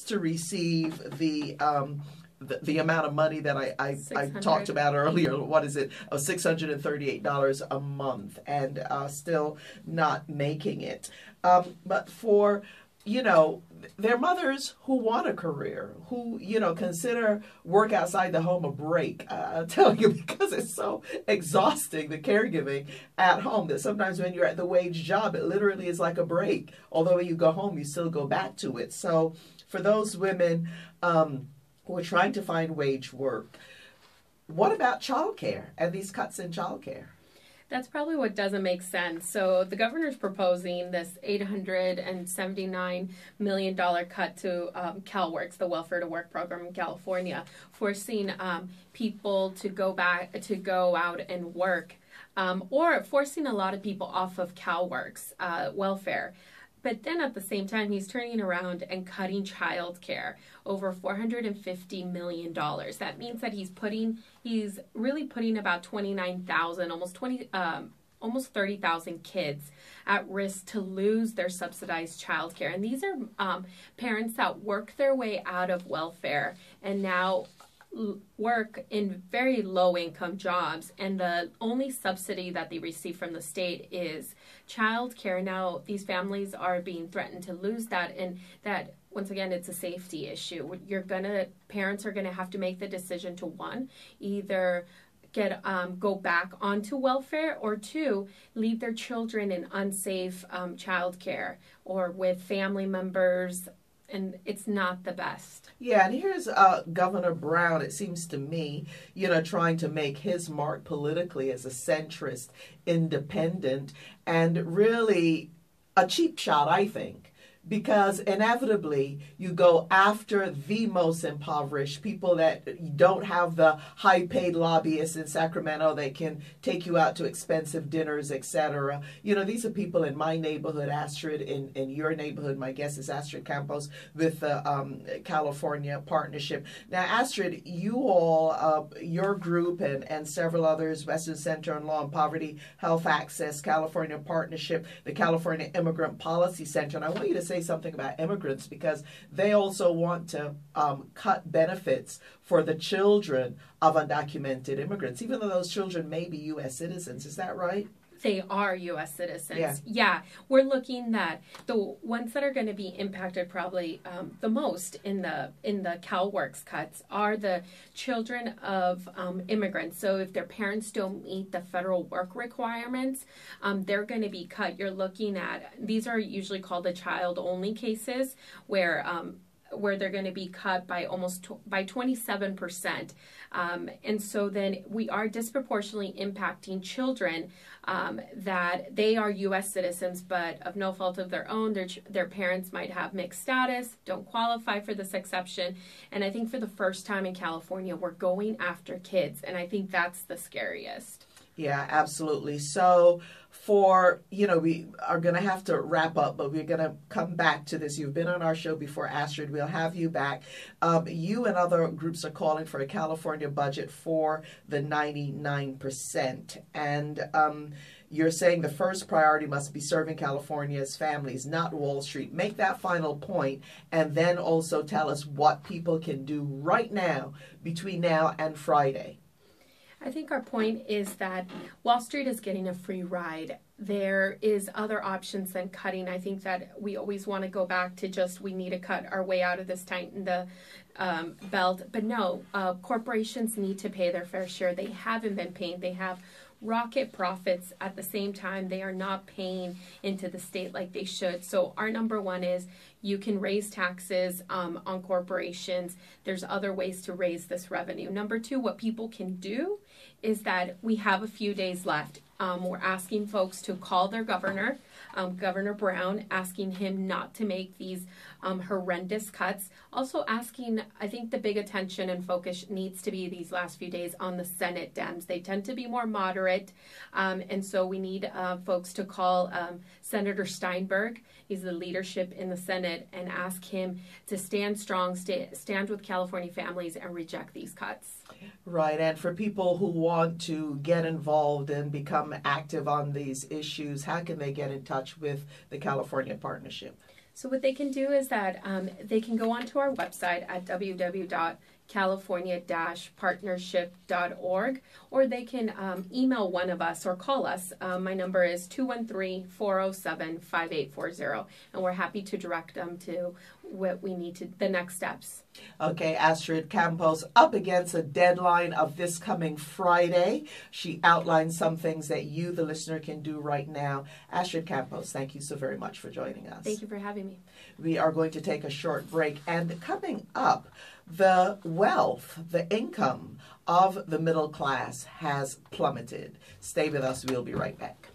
to receive the amount of money that I talked about earlier. What is it? $638 a month, and still not making it. But for, they're mothers who want a career, who, consider work outside the home a break. I'll tell you, because it's so exhausting, the caregiving at home, that sometimes when you're at the wage job, it literally is like a break. Although when you go home, you still go back to it. So for those women who are trying to find wage work, what about childcare and these cuts in childcare? That's probably what doesn't make sense. So the governor's proposing this $879 million cut to CalWORKs, the Welfare to Work program in California, forcing people to go out and work, or forcing a lot of people off of CalWORKs welfare. But then at the same time, he's turning around and cutting childcare over $450 million. That means that he's really putting about 29,000, almost 30,000 kids at risk to lose their subsidized childcare. And these are parents that work their way out of welfare and now work in very low income jobs, and the only subsidy that they receive from the state is child care. Now these families are being threatened to lose that, and that, once again, it's a safety issue. Parents are gonna have to make the decision to, one, either go back onto welfare, or two, leave their children in unsafe child care or with family members, and it's not the best. Yeah, and here's Governor Brown, it seems to me, trying to make his mark politically as a centrist, independent, and really a cheap shot, I think. Because inevitably you go after the most impoverished, people that don't have the high-paid lobbyists in Sacramento that can take you out to expensive dinners, etc. These are people in my neighborhood, Astrid, in your neighborhood. My guess is Astrid Campos with the California Partnership. Now, Astrid, you all, your group and several others, Western Center on Law and Poverty, Health Access, California Partnership, the California Immigrant Policy Center, and I want you to say something about immigrants, because they also want to cut benefits for the children of undocumented immigrants, even though those children may be U.S. citizens. Is that right? They are U.S. citizens. Yeah. We're looking at the ones that are going to be impacted probably the most in the CalWORKs cuts are the children of immigrants. So if their parents don't meet the federal work requirements, they're going to be cut. You're looking at, these are usually called the child-only cases, where they're going to be cut by by 27%. And so then we are disproportionately impacting children that they are U.S. citizens, but of no fault of their own, their parents might have mixed status, don't qualify for this exception. And I think for the first time in California, we're going after kids. And I think that's the scariest. Yeah, absolutely. So we are going to have to wrap up, but we're going to come back to this. You've been on our show before, Astrid. We'll have you back. You and other groups are calling for a California budget for the 99%. And you're saying the first priority must be serving California's families, not Wall Street. Make that final point, and then also tell us what people can do right now, between now and Friday. I think our point is that Wall Street is getting a free ride. There is other options than cutting. I think that we always want to go back to just we need to cut our way out of this tighten the belt. But no, corporations need to pay their fair share. They haven't been paying. They have rocket profits. At the same time, they are not paying into the state like they should. So our number one is you can raise taxes on corporations. There's other ways to raise this revenue. Number two, what people can do is that we have a few days left. We're asking folks to call their governor, Governor Brown, asking him not to make these horrendous cuts. Also asking, I think the big attention and focus needs to be these last few days on the Senate Dems. They tend to be more moderate, and so we need folks to call Senator Steinberg. He's the leadership in the Senate, and ask him to stand strong, stand with California families, and reject these cuts. Right, and for people who want to get involved and become active on these issues, how can they get in touch with the California Partnership? So what they can do is that they can go onto our website at www.california-partnership.org, or they can email one of us or call us. My number is 213-407-5840, and we're happy to direct them to what we need to, the next steps. Okay, Astrid Campos up against a deadline of this coming Friday. She outlined some things that you, the listener, can do right now. Astrid Campos, thank you so very much for joining us. Thank you for having me. We are going to take a short break, and coming up, the wealth, the income of the middle class has plummeted. Stay with us. We'll be right back.